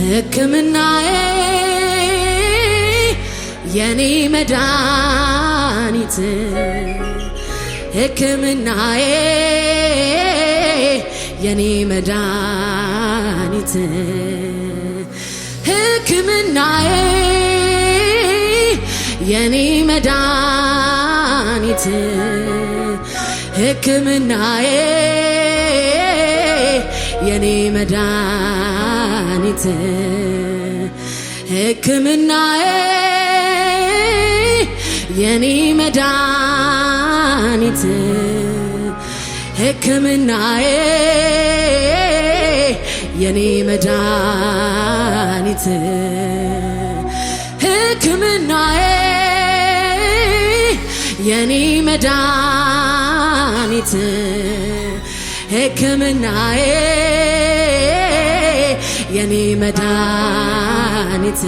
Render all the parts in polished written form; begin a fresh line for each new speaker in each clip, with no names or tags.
ሕክምናዬ የኔ መድኃኒት ሕክምናዬ የኔ መድኃኒት ሕክምናዬ የኔ መድኃኒት ሕክምናዬ የኔ መድኃኒት ሕክምናዬ የኔ መድኃኒት ሕክምናዬ የኔ መድኃኒት ሕክምናዬ የኔ መድኃኒት ሕክምናዬ የኔ መድኃኒት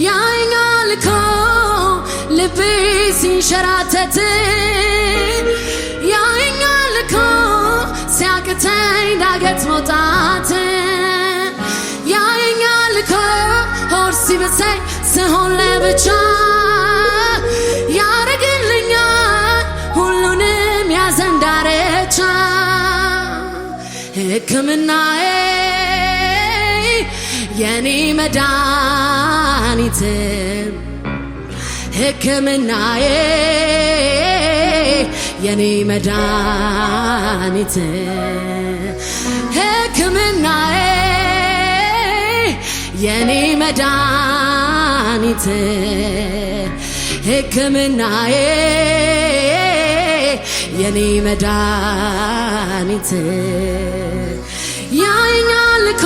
ያየኛል እኮ ልቤ ሲንሸራተት ያየኛል እኮ ሲያቅተኝ ዳገት መውጣት ያየኛል እኮ ሆድ ሲብሰኝ ስሆን ለብቻ ያረግልኛል ሁሉንም ያዘን ዳርቻ ሕክምናዬ የኔ መድኃኒት ሕክምናዬ የኔ መድኃኒት ሕክምናዬ የኔ መድኃኒት ሕክምናዬ የኔ መድኃኒት ያየኛል እኮ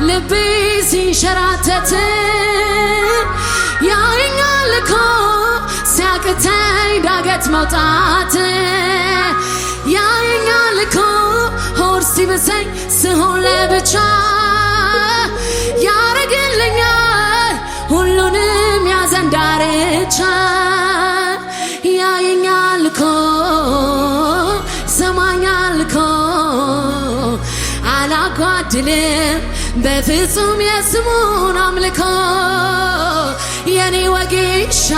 ልቤ ሲንሸራተት ያየኛል እኮ ሲያቅተኝ ዳገት መውጣት ያየኛል እኮ ሆድ ሲብሰኝ ስሆን ለብቻ ያረግልኛል ሁሉንም ያዘን ዳርቻ ያየኛል እኮ ሰማኛል እኮ አላጓድልም በፍጹም የስሙን አምልኮ የኔ ወጌሻ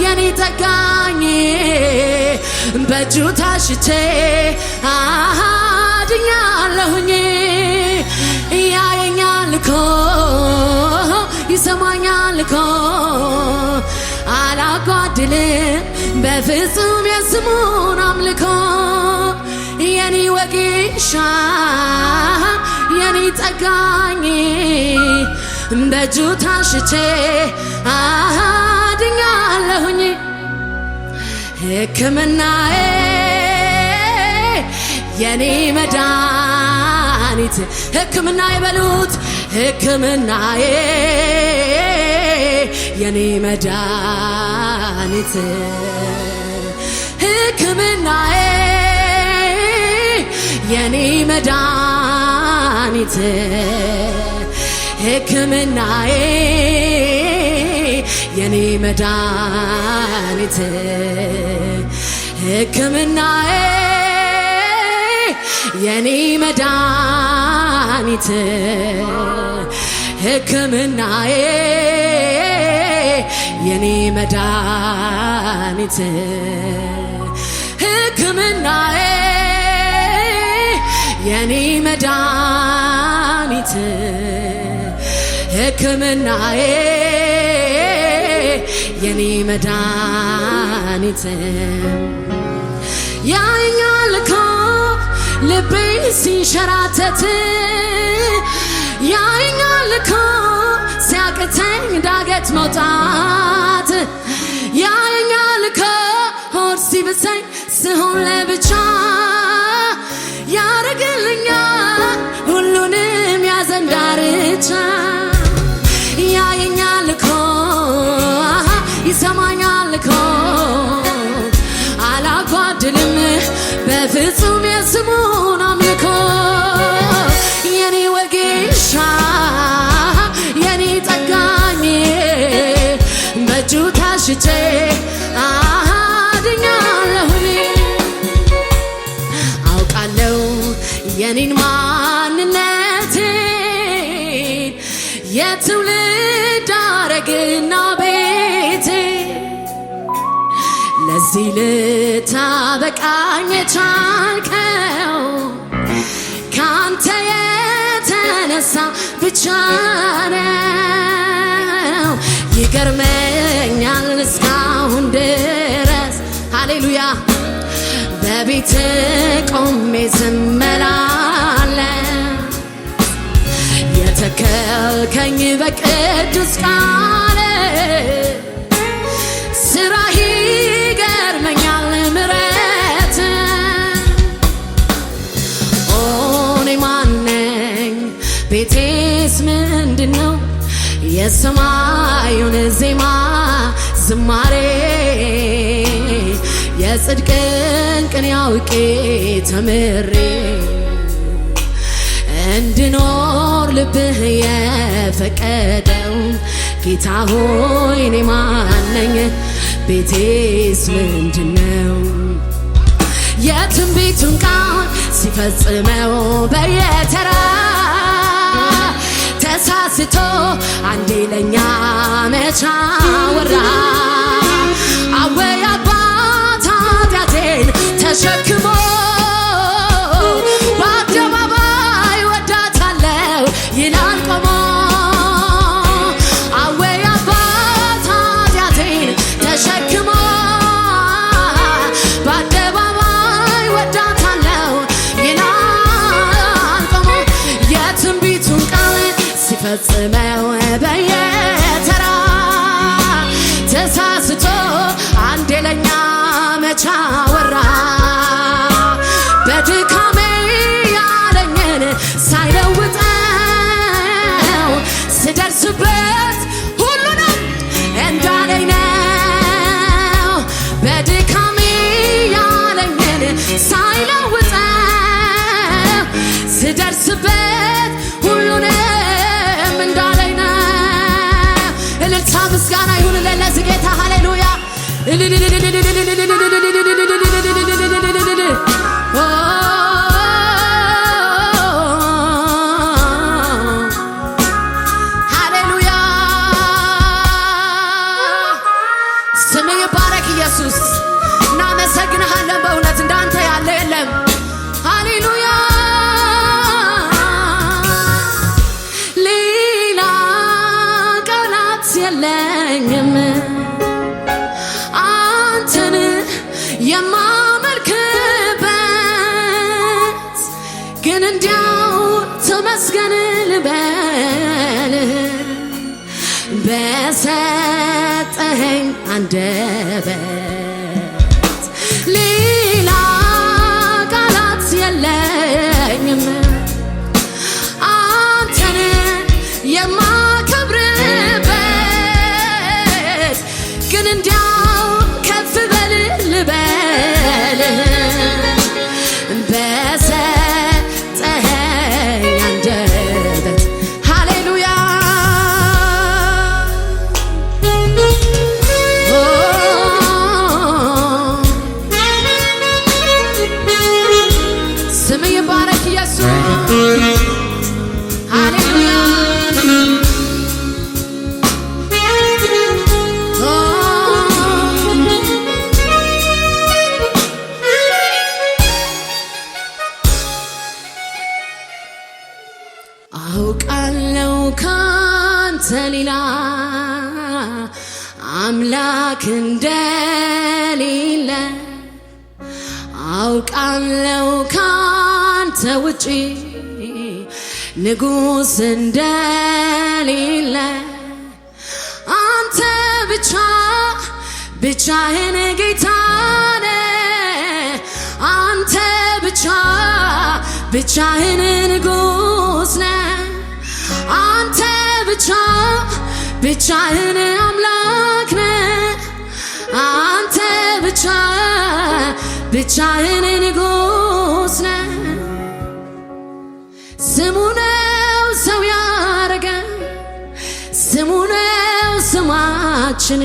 የኔ ጠጋኝ በእጁ ታሽቼ አድኛለሁኝ ያየኛል እኮ ይሰማኛል እኮ አላጓድልም በፍጹም የስሙን አምልኮ የኔ ወጌሻ የኔ ጠጋኝ በእጁ ታሽቼ አድኛለሁኝ ሕክምናዬ የኔ መድኃኒት ሕክምናዬ በሉት ሕክምናዬ የኔ መድኃኒት ሕክምናዬ የኔ መድኃኒት ሕክምናዬ የኔ መድኃኒት ሕክምናዬ የኔ መድኃኒት ሕክምናዬ የኔ መድኃኒት ሕክምናዬ የኔ መድኃኒት ሕክምናዬ የኔ መድኃኒት ያየኛል እኮ ልቤ ሲንሸራተት ያየኛል እኮ ሲያቅተኝ ዳገት መውጣት ያየኛል እኮ ሆድ ሲብሰኝ ስሆን ለብቻ ያረግልኛል ሁሉንም ያዘን ዳርቻ ያየኛል እኮ ይሰማኛል እኮ አላጓድልም በፍጹም የስሙን አምልኮ የኔ ወጌሻ የኔ ጠጋኝ በእጁ ታሽቼ አድኛለሁኝ አውቃለሁ የኔን ማንነት የትውልድ ሐረግና ቤቴ ለዚህ ልታበቃኝ የቻልከው ካንተ የተነሳ ብቻ ነው። ይገርመኛል እስካሁን ድረስ ሃሌሉያ በቤት ቆሜ ስመላለስ የተከልከኝ በቅዱስ ቃል ስራህ ይገርመኛል ምሕረት እኔ ማነኝ ቤቴስ ምንድነው የሰማዩን ዜማ ዝማሬ የጽድቅን ቅኔ አውቄ ተምሬ እንድኖር ልብህ የፈቀደው ጌታ ሆይ እኔ ማነኝ ቤቴስ ምንድነው የትንቢቱን ቃል ሲፈጽመው በየተራ ተሳስቶ አንዴ ለኛ መቻ ወራ አወይ አባት ኃጢአቴን ተሸክሞ በአደባባይ ወዳታለው ይላል ቆሞ አወይ አባት ኃጢአቴን ተሸክሞ በአደባባይ ወዳታለው ይላል ቆሞ የትንቢቱን ቃል ሲፈጽመው በየተራ ተሳስቶ አንዴ ለኛ መቻ ወራ በድካሜ ያለኝን ሳይለውጠው ስደርስበት ሁሉንም እንዳለኝ ነው። በድካሜ ያለኝን ሳይለውጠው ስደርስበት ሁሉንም እንዳለኝ ነው። እልልታ ምስጋና ይሁን ለዚህ ጌታ ሃሌሉያ ሃሌሉያ ስምህ ይባረክ ኢየሱስ እናመሰግንሃለን በእውነት እንዳንተ ያለ የለም ሃሌሉያ ሌላ ቃላት የለኝም አንተን የማመልክበት ግን እንዲያው ተመስገን ልበል በሰጠኸኝ አንደበት ሌላ ቃላት የለኝም አንተን የማከብርበት ግን እንዲያው ከፍ በል ልበል በሰጠኸኝ አንደበት ሃሌሉያ ስምህ ይባረክ ኢየሱስ ሃሌሉያ አውቃለው ካንተ ሌላ አምላክ እንደሌለ አውቃለው ካንተ ውጪ ንጉሥ እንደሌለ አንተ ብቻ ብቻህን ጌታ ነህ አንተ ብቻ ብቻህን ንጉሥ ነህ አንተ ብቻ ብቻህን አምላክ ነህ አንተ ብቻ ብቻህን ንጉሥ ነህ ስሙ ነው ሰው ያረገ ስሙ ነው ስማችን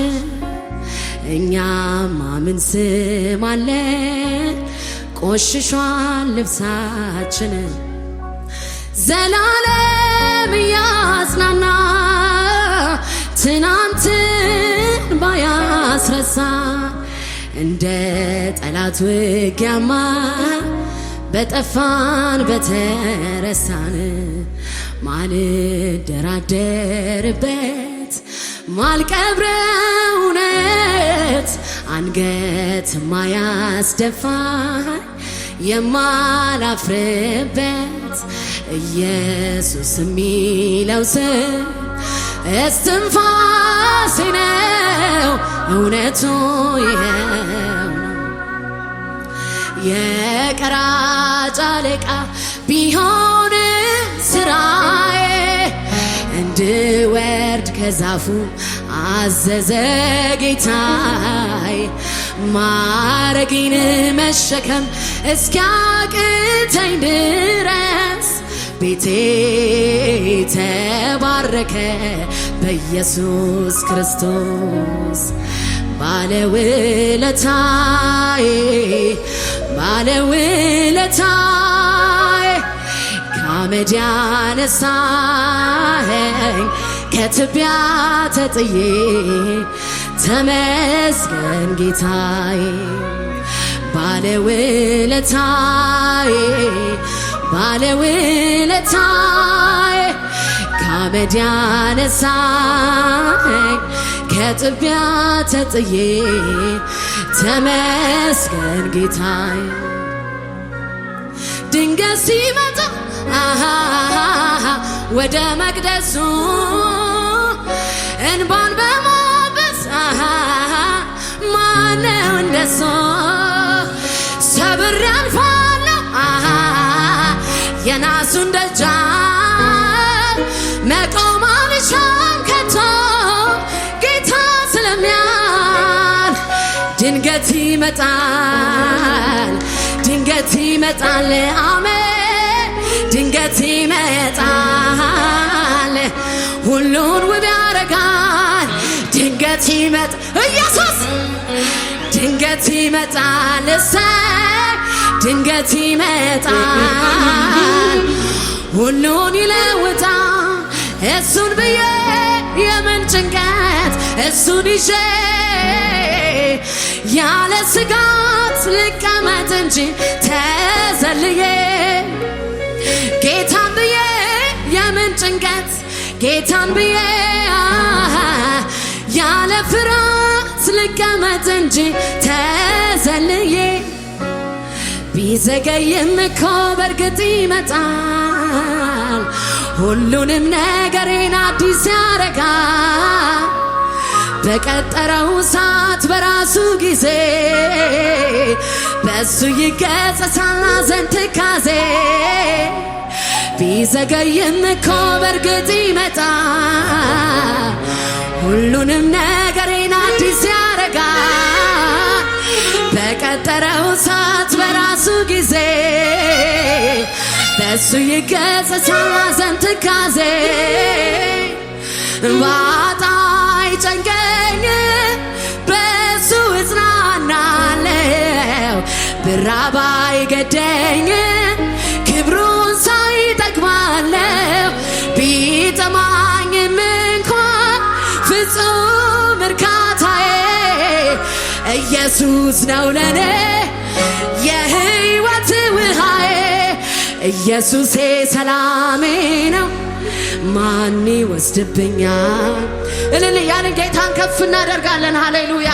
እኛማ ምን ስም አለን ቆሽሿል ልብሳችን ዘላለም ያጽናና እንደ ጠላት ውጊያማ በጠፋን በተረሳን ማልደራደርበት ማልቀብረው እውነት አንገት ማያስደፋኝ የማላፍርበት ኢየሱስ የሚለው ስም እስትንፋሴ ነው እውነቱ ይኸው ነው። የቀራጭ አለቃ ቢሆን ስራዬ እንድወርድ ከዛፉ አዘዘ ጌታዬ ማረጌን መሸከም እስኪያቅተኝ ድረስ ቤቴ ተባረከ በኢየሱስ ክርስቶስ ባለውለታዬ ባለውለታዬ ከአመድ ያነሳኸኝ ከትቢያ ተጥዬ ተመስገን ጌታዬ ባለውለታዬ ባለውለታዬ ከአመድ ያነሳኸኝ ከትቢያ ተጥዬ ተመስገን ጌታዬ ድንገት ሲመጣ ወደ መቅደሱ እንባን በማበስ ማነው እንደሱ ሰብሬ አልፋለሁ የናሱን ደጃፍ መቆም አልሻም ከቶ ጌታ ስለሚያል ድንገት ይመጣል ድንገት ይመጣል አሜን ድንገት ይመጣል ሁሉን ውብ ያረጋል ድንገት ይመጣ ኢየሱስ ድንገት ይመጣል እሰይ ድንገት ይመጣል ሁሉን ይለውጣል እሱን ብዬ የምን ጭንቀት እሱን ይዤ ያለ ስጋት ልቀመጥ እንጂ ተዘልዬ ጌታን ብዬ የምን ጭንቀት ጌታን ብዬ ያለ ፍርሃት ልቀመጥ እንጂ ተዘልዬ ቢዘገይም እኮ በርግጥ ይመጣል ሁሉንም ነገሬን አዲስ ያረጋል በቀጠረው ሰዓት በራሱ ጊዜ በሱ ይገሰጻል ሐዘን ትካዜ ቢዘገይም እኮ በርግጥ ይመጣል ሁሉንም ነገሬን አዲስ ያረጋል በቀጠረው ሰዓት በራሱ ጊዜ በሱ ይገሰጻል ሐዘን ትካዜ ባጣ አይጨንቀኝ በሱ እጽናናለሁ ብራብ አይገደኝ ክብሩን ሳይ እጠግባለሁ ቢጠማኝም እንኳን ፍጹም እርካታዬ ኢየሱስ ነው ለኔ የሕይወት ውሃዬ ኢየሱሴ ሰላሜ ነው ማን ይወስድብኛል እልል ያልን ጌታን ከፍ እናደርጋለን ሃሌሉያ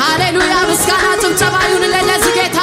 ሃሌሉያ ምስጋና ጭብጨባ ይሁንለት ለዚህ ጌታ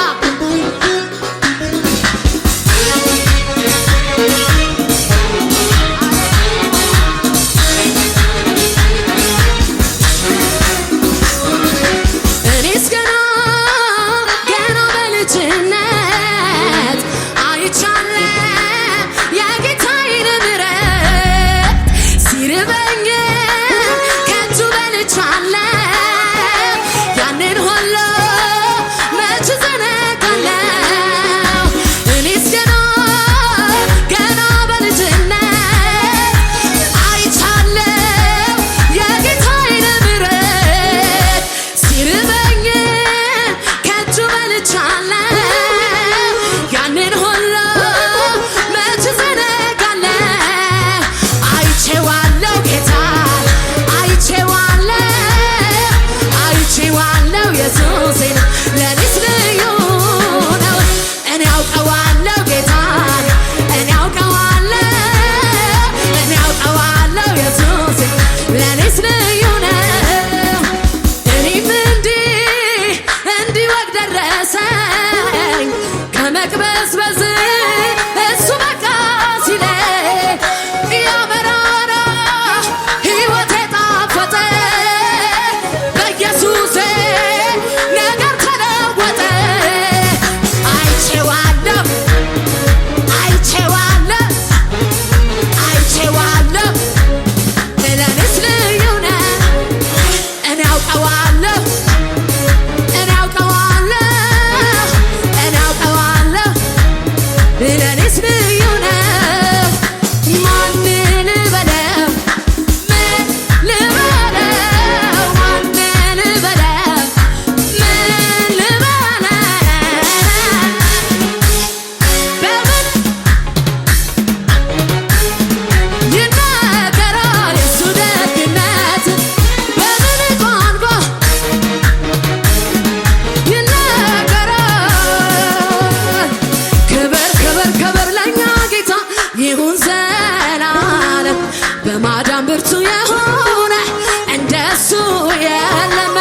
የለም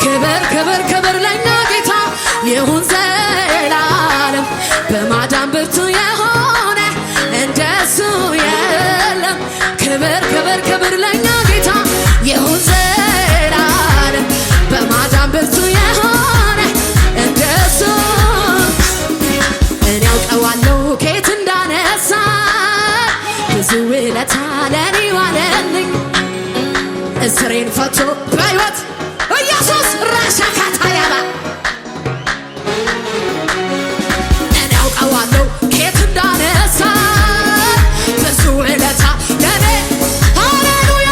ክብር ክብር ክብር ለኛ ጌታ ይሁን ዘላለም በማዳን ብርቱ የሆነ እንደሱ የለም ክብር ክብር ክብር ለኛ ጌታ ይሁን ዘላለም በማዳን ብርቱ የሆነ እንደሱ እኔ አውቀዋለሁ ከየት እንዳነሳ ብዙ ውለታ ለኔ ዋለልኝ እስሬን ፈቶ በሕይወት ኢየሱስ ራሻካታያባ እኔ አውቀዋለሁ ከየት እንዳነሳ ብዙ ውለታ ለኔ ሃሌሉያ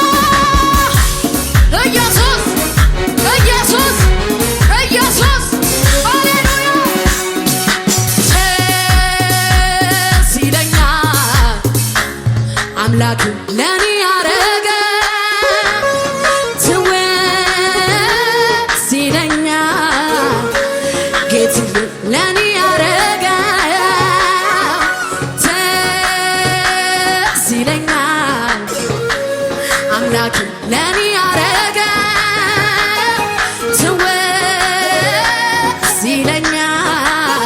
ኢየሱስ ኢየሱስ ኢየሱስ ሃሌሉያ ደስ ይለኛል አምላክ ለኔ ያረገ ትውስ ይለኛል ጌትዬ ለኔ ያረገ ደስ ይለኛል አምላክ ለኔ ያረገ ትውስ ይለኛል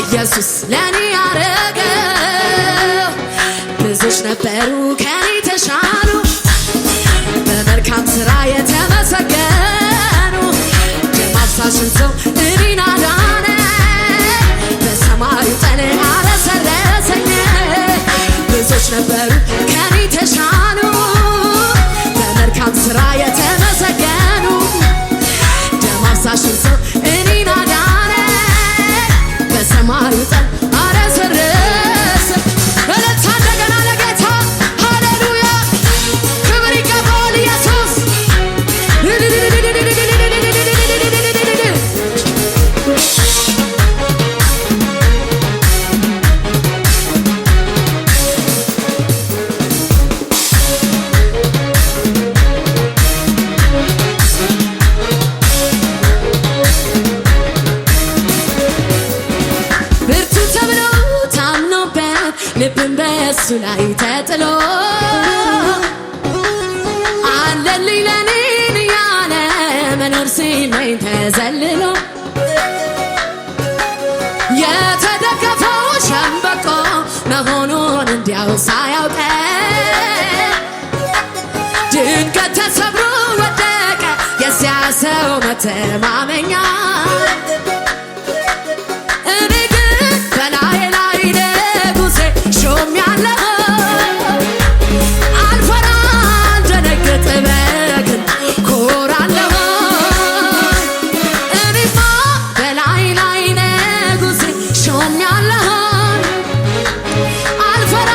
ኢየሱስ ለኔ ያረገ ብዙዎች ነበሩ ከኔ ተሻሉ በመልካም ሥራ የተመሰገኑ ደም አፍሳሹን ሰው እኔን አዳነ በሰማዩ ጠል አረሰረሰኝ ብዙዎች ነበሩ ከኔ ተሻሉ በመልካም ሥራ የተመሰገኑ ደም አፍሳሹን ሰው እኔን አዳነ በሰማዩ ጠል አረሰረሰ እልልታ እንደገና ለጌታ ሃሌሉያ ክብር ይገባዋል ኢየሱስ ብርቱ ተብሎ ታምኖበት ልብን በእሱ ላይ ተጥሎ አለልኝ ለኔን እያለ መኖር ሲመኝ ተዘልሎ የተደገፈው ሸምበቆ መሆኑን እንዲያው ሳያውቀ ድንገት ተሰብሮ ወደቀ የዚያ ሰው መተማመኛ እኔ ግን በላይ ላይ ንጉሴ ሾሜያለሁ አልፈራ አልደነግጥ በግን ኮራለሁ እኔማ በላይ ላይ ንጉሴ ሾሜያለሁ አልፈራ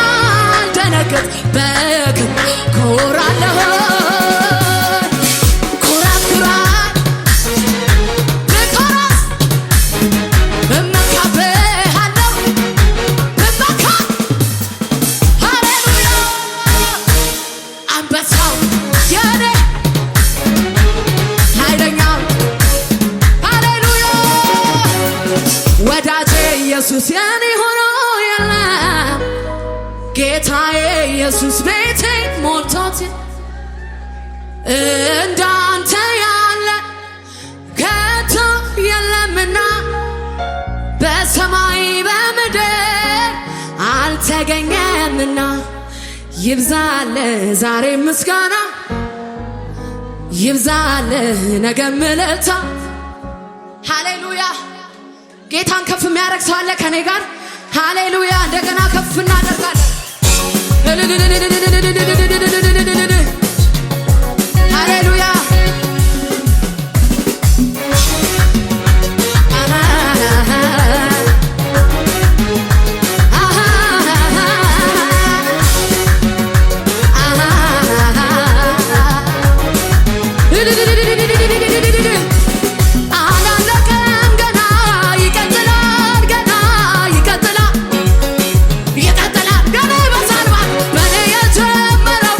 አልደነግጥ በግን ኮራለሁ ኩራት ኩራት ልኮራስ እመካብሃለሁ እመካ ሃሌሉያ አንበሳው የኔ ኃይለኛው ሃሌሉያ ወዳጄ ኢየሱስ የኔ ሆኖ የለም ጌታዬ ኢየሱስ ቤቴ ሞልቶት እንዳንተ ያለ ከቶ የለምና በሰማይ በምድር አልተገኘምና ይብዛልህ ዛሬ ምስጋና ይብዛልህ ነገም እልልታ ሃሌሉያ ጌታን ከፍ የሚያደርግ ሰው አለ ከኔ ጋር ሃሌሉያ እንደገና ከፍ እናደርጋለን ሃሌሉያ አላለቀም ገና ይቀጥላል ገና ይቀጥላል ይቀጥላል ገና ይበዛል በኔ የጀመረው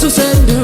ኢየሱስ እንደ